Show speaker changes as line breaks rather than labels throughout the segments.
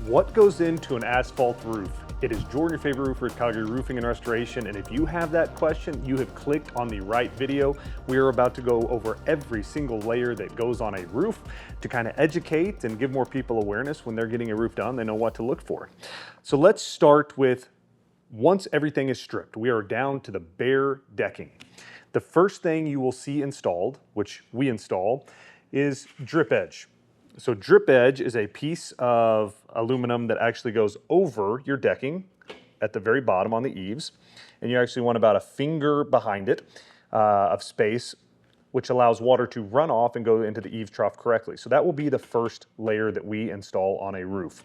What goes into an asphalt roof? It is Jordan, your favorite roofer at Calgary Roofing and Restoration, and if you have that question, you have clicked on the right video. We are about to go over every single layer that goes on a roof to kind of educate and give more people awareness when they're getting a roof done. They know what to look for. So let's start with, once everything is stripped, we are down to the bare decking. The first thing you will see installed, which we install, is drip edge. So drip edge is a piece of aluminum that actually goes over your decking at the very bottom on the eaves. And you actually want about a finger behind it of space, which allows water to run off and go into the eave trough correctly. So that will be the first layer that we install on a roof.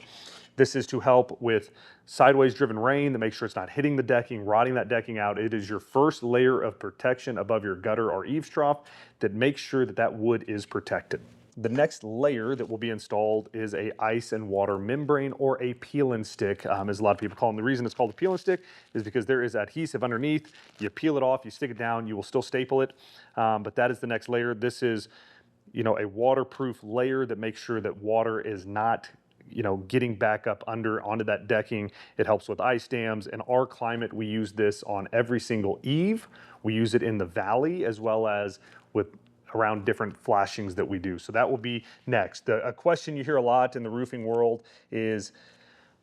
This is to help with sideways driven rain to make sure it's not hitting the decking, rotting that decking out. It is your first layer of protection above your gutter or eaves trough that makes sure that that wood is protected. The next layer that will be installed is a ice and water membrane, or a peel and stick, as a lot of people call them. The reason it's called a peel and stick is because there is adhesive underneath. You peel it off, you stick it down, you will still staple it, but that is the next layer. This is, a waterproof layer that makes sure that water is not, getting back up onto that decking. It helps with ice dams. In our climate, we use this on every single eave. We use it in the valley as well as with around different flashings that we do. So that will be next. A question you hear a lot in the roofing world is,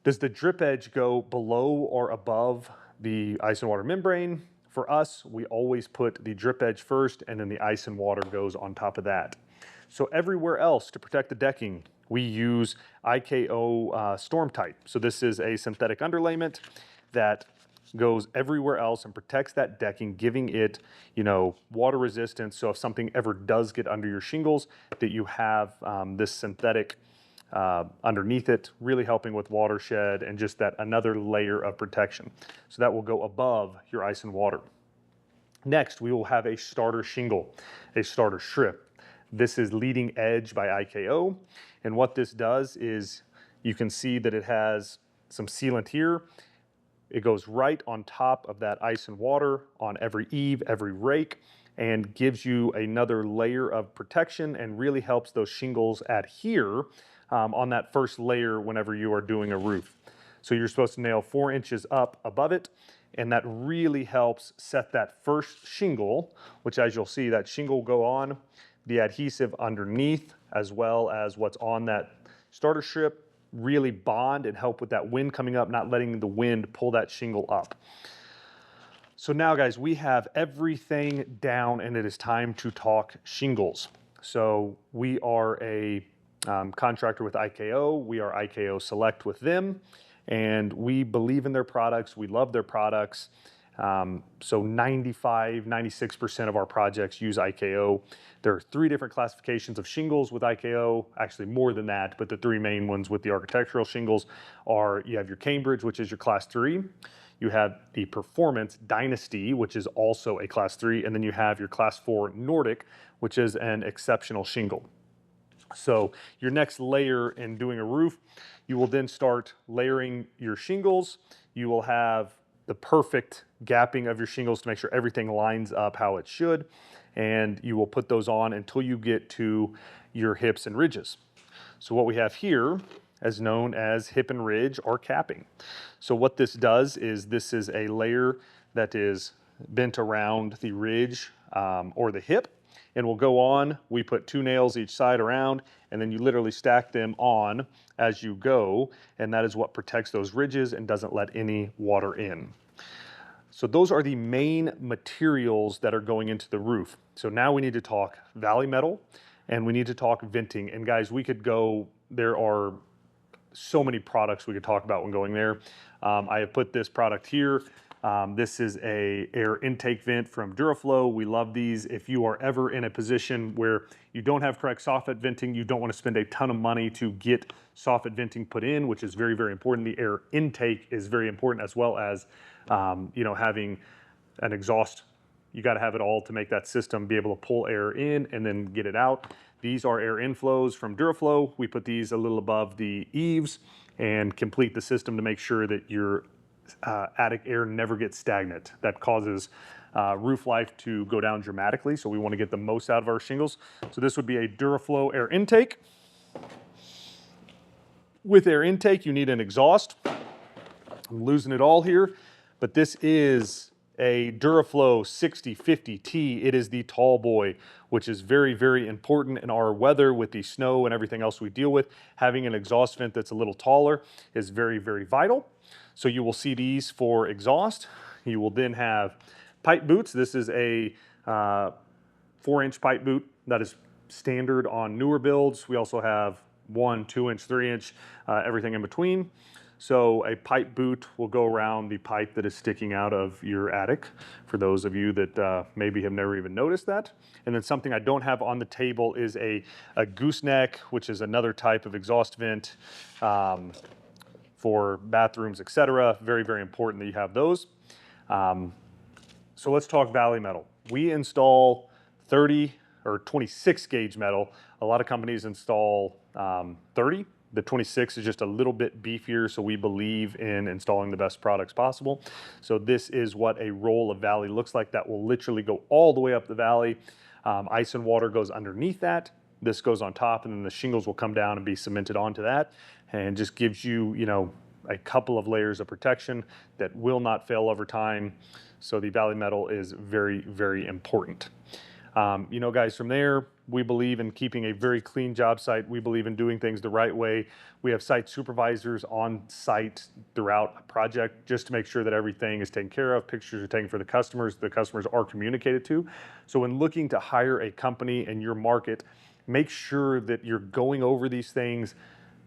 does the drip edge go below or above the ice and water membrane? For us, we always put the drip edge first, and then the ice and water goes on top of that. So everywhere else to protect the decking, we use IKO Storm Type. So this is a synthetic underlayment that goes everywhere else and protects that decking, giving it, water resistance. So if something ever does get under your shingles, that you have this synthetic underneath it, really helping with watershed and just that another layer of protection. So that will go above your ice and water. Next, we will have a starter shingle, a starter strip. This is Leading Edge by IKO. And what this does is, you can see that it has some sealant here. It goes right on top of that ice and water on every eave, every rake, and gives you another layer of protection and really helps those shingles adhere on that first layer whenever you are doing a roof. So you're supposed to nail 4 inches up above it, and that really helps set that first shingle, which, as you'll see, that shingle will go on, the adhesive underneath, as well as what's on that starter strip, really bond and help with that wind coming up, not letting the wind pull that shingle up. So now, guys, we have everything down, and it is time to talk shingles. So we are a contractor with IKO. We are IKO Select with them, and we believe in their products. We love their products. So 95, 96% of our projects use IKO. There are 3 different classifications of shingles with IKO, actually more than that, but the 3 main ones with the architectural shingles are, you have your Cambridge, which is your class 3. You have the Performance Dynasty, which is also a class 3, and then you have your class 4 Nordic, which is an exceptional shingle. So your next layer in doing a roof, you will then start layering your shingles. You will have the perfect gapping of your shingles to make sure everything lines up how it should. And you will put those on until you get to your hips and ridges. So what we have here is known as hip and ridge, or capping. So what this does is, this is a layer that is bent around the ridge or the hip, and will go on. We put 2 nails each side around, and then you literally stack them on as you go, and that is what protects those ridges and doesn't let any water in. So those are the main materials that are going into the roof. So now we need to talk valley metal, and we need to talk venting. And guys, we could go, there are so many products we could talk about when going there. I have put this product here. This is a air intake vent from Duraflo. We love these. If you are ever in a position where you don't have correct soffit venting, you don't want to spend a ton of money to get soffit venting put in, which is very, very important. The air intake is very important, as well as having an exhaust. You got to have it all to make that system be able to pull air in and then get it out. These are air inflows from Duraflo. We put these a little above the eaves and complete the system to make sure that your attic air never gets stagnant. That causes roof life to go down dramatically, so we want to get the most out of our shingles. So this would be a Duraflo air intake. With air intake, you need an exhaust. I'm losing it all here, but this is a Duraflo 6050T. It is the tall boy, which is very, very important in our weather with the snow and everything else we deal with. Having an exhaust vent that's a little taller is very, very vital. So you will see these for exhaust. You will then have pipe boots. This is a 4-inch pipe boot that is standard on newer builds. We also have 1, 2-inch, 3-inch, everything in between. So a pipe boot will go around the pipe that is sticking out of your attic, for those of you that maybe have never even noticed that. And then something I don't have on the table is a gooseneck, which is another type of exhaust vent for bathrooms, etc. Very, very important that you have those. So let's talk valley metal. We install 30 or 26 gauge metal. A lot of companies install 30. The 26 is just a little bit beefier, so we believe in installing the best products possible. So this is what a roll of valley looks like. That will literally go all the way up the valley. Ice and water goes underneath that. This goes on top, and then the shingles will come down and be cemented onto that, and just gives you, you know, a couple of layers of protection that will not fail over time. So the valley metal is very, very important. You know, guys, from there, we believe in keeping a very clean job site. We believe in doing things the right way. We have site supervisors on site throughout a project just to make sure that everything is taken care of. Pictures are taken for the customers are communicated to. So when looking to hire a company in your market, make sure that you're going over these things.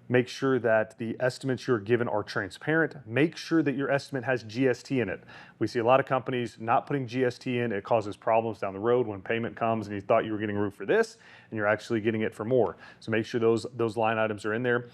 Make sure that the estimates you're given are transparent. Make sure that your estimate has GST in it. We see a lot of companies not putting GST in. It causes problems down the road when payment comes and you thought you were getting a roof for this and you're actually getting it for more. So make sure those line items are in there.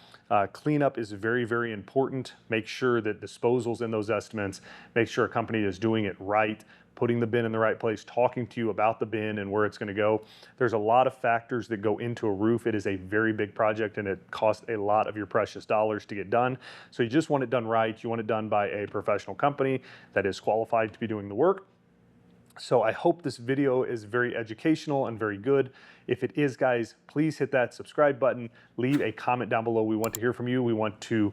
Cleanup is very, very important. Make sure that disposal's in those estimates. Make sure a company is doing it right, putting the bin in the right place, talking to you about the bin and where it's going to go. There's a lot of factors that go into a roof. It is a very big project and it costs a lot of your precious dollars to get done. So you just want it done right. You want it done by a professional company that is qualified to be doing the work. So I hope this video is very educational and very good. If it is, guys, please hit that subscribe button. Leave a comment down below. We want to hear from you. We want to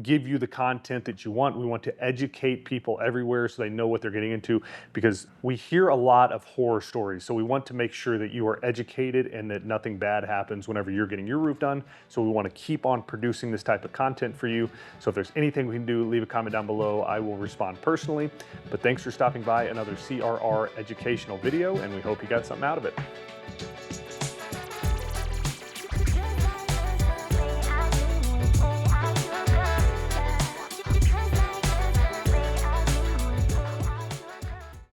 give you the content that you want. We want to educate people everywhere so they know what they're getting into, because we hear a lot of horror stories. So we want to make sure that you are educated and that nothing bad happens whenever you're getting your roof done. So we want to keep on producing this type of content for you. So if there's anything we can do, leave a comment down below. I will respond personally. But thanks for stopping by another CRR educational video, and we hope you got something out of it.